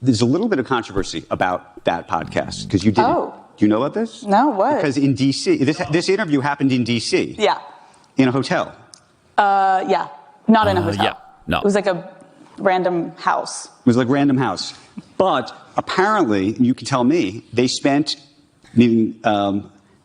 there's a little bit of controversy about that podcast because you did. Oh. Do you know about this? No, what? Because in D.C., this interview happened in D.C. Yeah. In a hotel. Yeah. Not in a hotel. Yeah. No. It was like a random house. It was like random house. But apparently, you can tell me, they spent, meaning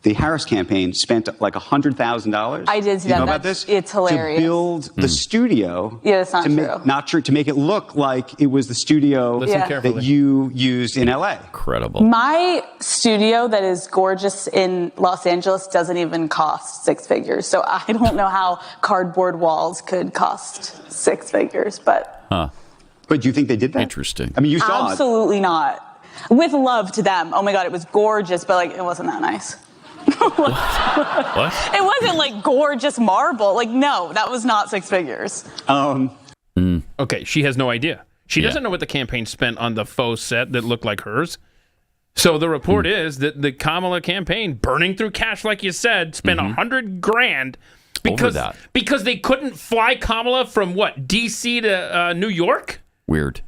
the Harris campaign spent like $100,000. I did see you that. know about this? It's hilarious. To build the studio. Yeah, that's not true. Not true. To make it look like it was the studio that you used in L.A. Incredible. My studio that is gorgeous in Los Angeles doesn't even cost six figures. So I don't know how cardboard walls could cost six figures, but... Huh. But do you think they did that? Interesting. I mean, you saw Absolutely not. With love to them. Oh my God, it was gorgeous, but like it wasn't that nice. What? It wasn't like gorgeous marble. Like, no, that was not six figures. Okay, she has no idea. She doesn't know what the campaign spent on the faux set that looked like hers. So the report is that the Kamala campaign, burning through cash, like you said, spent $100,000 because they couldn't fly Kamala from what, D.C. to New York? Weird.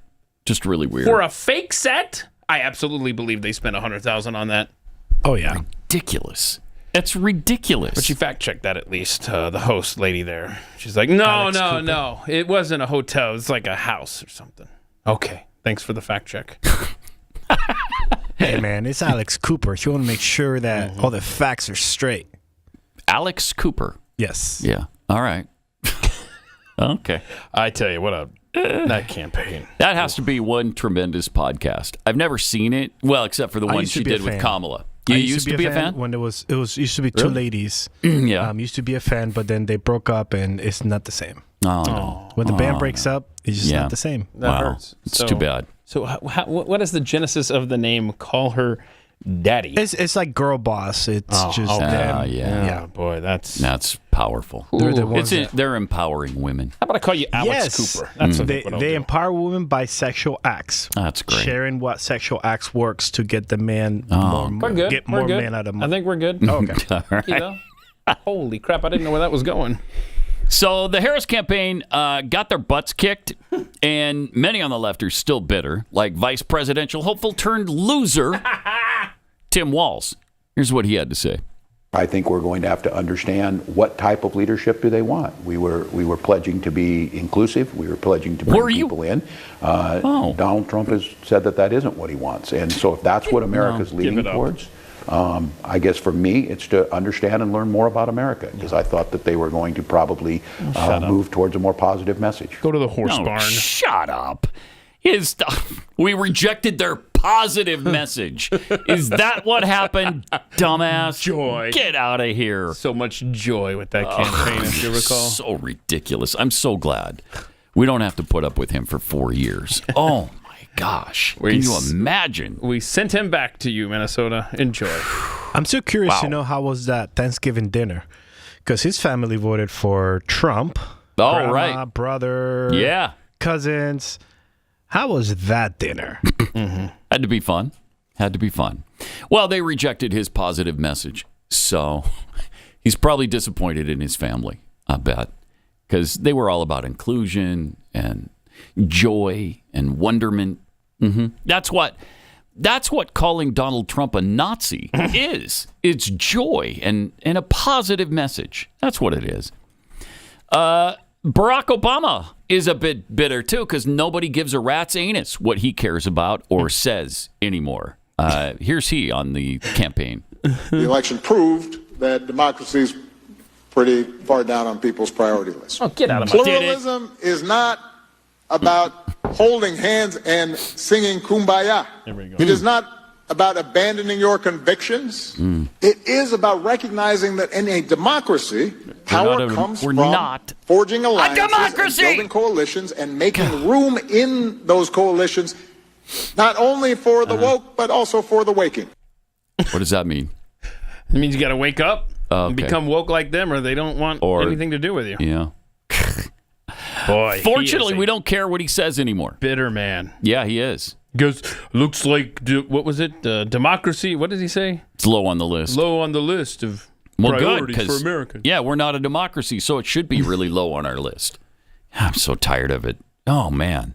Just really weird. For a fake set? I absolutely believe they spent $100,000 on that. Oh, yeah. Ridiculous. That's ridiculous. But she fact-checked that at least, the host lady there. She's like, no. It wasn't a hotel. It's like a house or something. Okay. Thanks for the fact check. Hey, man, it's Alex Cooper. You want to make sure that all the facts are straight. Alex Cooper. Yes. Yeah. All right. Okay. I tell you, what that campaign. That has to be one tremendous podcast. I've never seen it. Well, except for the one she did with Kamala. You used to be a fan? When it used to be two ladies. Yeah. Used to be a fan, but then they broke up and it's not the same. Oh, no. When the band breaks up, it's just not the same. That hurts. It's too bad. So what is the genesis of the name Call Her Daddy? It's like girl boss. It's just them. Yeah. Boy, that's powerful. They're the ones they're empowering women. How about I call you Alex Cooper? That's they empower women by sexual acts. That's great. Sharing what sexual acts works to get the man get more men out of money. I think we're good. Okay. All right. Holy crap, I didn't know where that was going. So the Harris campaign got their butts kicked, and many on the left are still bitter, like vice presidential hopeful turned loser Tim Walz. Here's what he had to say. I think we're going to have to understand what type of leadership do they want. We were pledging to be inclusive. We were pledging to bring people in. Donald Trump has said that isn't what he wants. And so if that's what America's leaning towards, I guess for me, it's to understand and learn more about America, because I thought that they were going to probably move towards a more positive message. Go to the horse barn. Shut up. We rejected their positive message. Is that what happened, dumbass? Joy. Get out of here. So much joy with that campaign, if you recall. So ridiculous. I'm so glad we don't have to put up with him for 4 years. Oh, my gosh. Can you imagine? We sent him back to you, Minnesota. Enjoy. I'm so curious to know how was that Thanksgiving dinner, because his family voted for Trump. Oh, grandma, right. brother, cousins. How was that dinner? Had to be fun. Well, they rejected his positive message, so he's probably disappointed in his family, I bet, because they were all about inclusion and joy and wonderment. That's what calling Donald Trump a Nazi is. It's joy and a positive message. That's what it is. Barack Obama is a bit bitter, too, because nobody gives a rat's anus what he cares about or says anymore. Here's he on the campaign. The election proved that democracy is pretty far down on people's priority list. Oh, get out of my Pluralism is not about holding hands and singing Kumbaya. There we go. It is not about abandoning your convictions. It is about recognizing that in a democracy, power comes from forging alliances, and building coalitions, and making room in those coalitions, not only for the woke, but also for the waking. What does that mean? It means you got to wake up and become woke like them, or they don't want anything to do with you. Yeah. Boy, fortunately, we don't care what he says anymore. Bitter man. Yeah, he is. Goes, looks like, what was it? Democracy? What does he say? It's low on the list. Low on the list of priorities for Americans. Yeah, we're not a democracy, so it should be really low on our list. I'm so tired of it. Oh, man.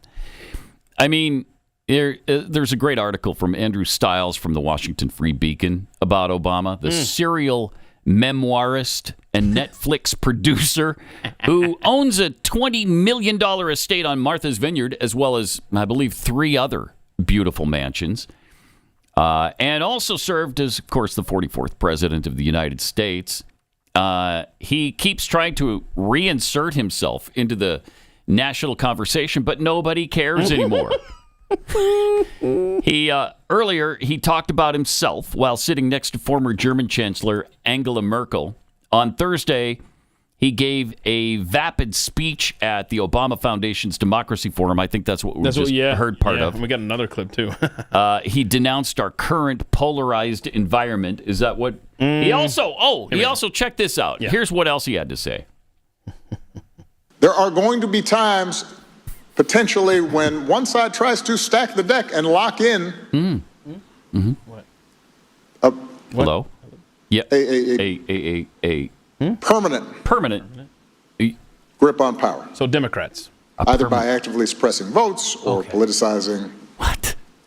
I mean, There's a great article from Andrew Stiles from the Washington Free Beacon about Obama, the serial memoirist and Netflix producer who owns a $20 million estate on Martha's Vineyard, as well as, I believe, 3 other beautiful mansions, and also served as, of course, the 44th president of the United States. He keeps trying to reinsert himself into the national conversation, but nobody cares anymore. Earlier he talked about himself while sitting next to former German Chancellor Angela Merkel. On Thursday, he gave a vapid speech at the Obama Foundation's Democracy Forum. I think that's what we heard part of. We got another clip too. He denounced our current polarized environment. Is that what he also checked this out. Yeah. Here's what else he had to say. There are going to be times potentially when one side tries to stack the deck and lock in What? Hello? Yeah. A permanent grip on power. So Democrats. Either by actively suppressing votes or politicizing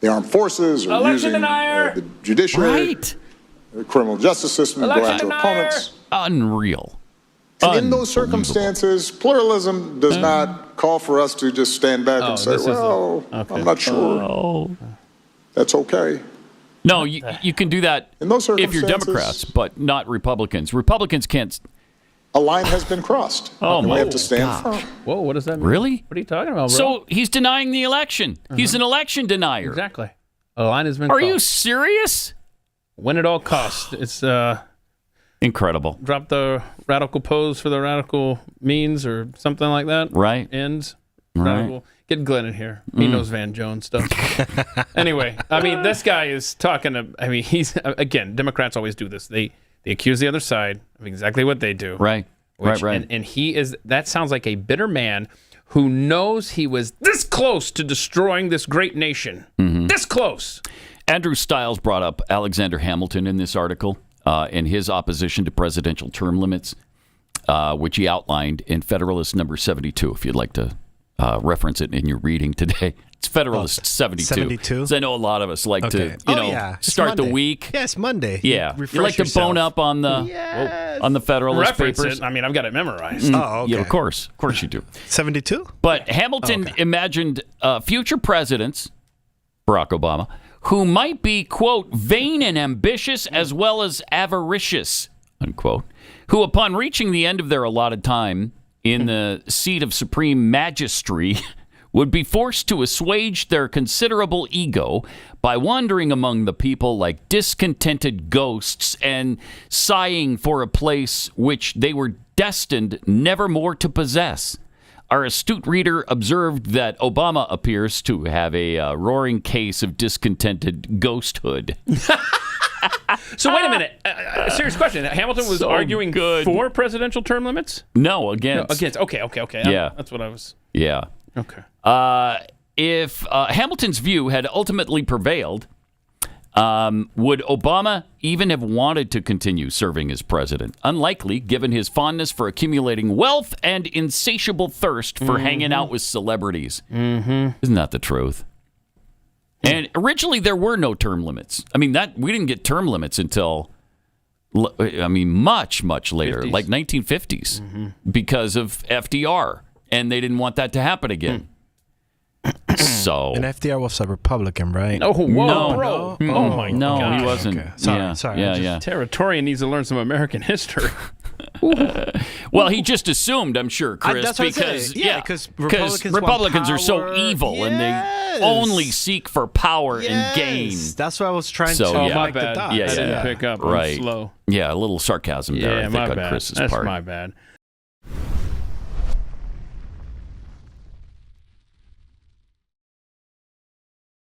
the armed forces or using the judiciary, the criminal justice system to go after opponents. Unreal. And in those circumstances, pluralism does not call for us to just stand back and say, well, I'm not sure. That's okay. No, you can do that if you're Democrats, but not Republicans. Republicans can't. A line has been crossed. We have to stand firm. Whoa, what does that mean? Really? What are you talking about, bro? So he's denying the election. He's an election denier. Exactly. A line has been crossed. Are you serious? When it all costs. It's incredible. Drop the radical pose for the radical means or something like that. Right. Ends. Radical. Get Glenn in here. He knows Van Jones stuff. Anyway, I mean, this guy is talking. He's again. Democrats always do this. They accuse the other side of exactly what they do. Right. Right. And he is. That sounds like a bitter man who knows he was this close to destroying this great nation. This close. Andrew Stiles brought up Alexander Hamilton in this article in his opposition to presidential term limits, which he outlined in Federalist number 72. If you'd like to reference it in your reading today. It's Federalist 72. 72? Because I know a lot of us like to, start the week. Yeah, it's Monday. Yeah. You like to bone up on the Federalist papers. It. I mean, I've got it memorized. Oh, okay. Yeah, of course. Of course you do. 72? But Hamilton imagined future presidents, Barack Obama, who might be, quote, vain and ambitious as well as avaricious, unquote, who upon reaching the end of their allotted time in the seat of supreme magistry would be forced to assuage their considerable ego by wandering among the people like discontented ghosts and sighing for a place which they were destined never more to possess. Our astute reader observed that Obama appears to have a roaring case of discontented ghosthood. So wait a minute. Serious question. Hamilton was arguing for presidential term limits? No, against. Against. Okay. Yeah. That's what I was. Yeah. Okay. If Hamilton's view had ultimately prevailed, would Obama even have wanted to continue serving as president? Unlikely, given his fondness for accumulating wealth and insatiable thirst for hanging out with celebrities. Isn't that the truth? And originally there were no term limits. I mean, we didn't get term limits until, much, much later, 50s. like 1950s, because of FDR. And they didn't want that to happen again. So. And FDR was a Republican, right? Oh, whoa, no, bro. no. Oh, my no, God. he wasn't. Okay. Sorry. Yeah. Territorian needs to learn some American history. Well, he just assumed, I'm sure, Chris, because Republicans are so evil and they only seek for power and gain. That's what I was trying to my connect bad. the dots. I didn't pick up. I'm slow. Yeah, a little sarcasm there, I think, on Chris's part. That's my bad.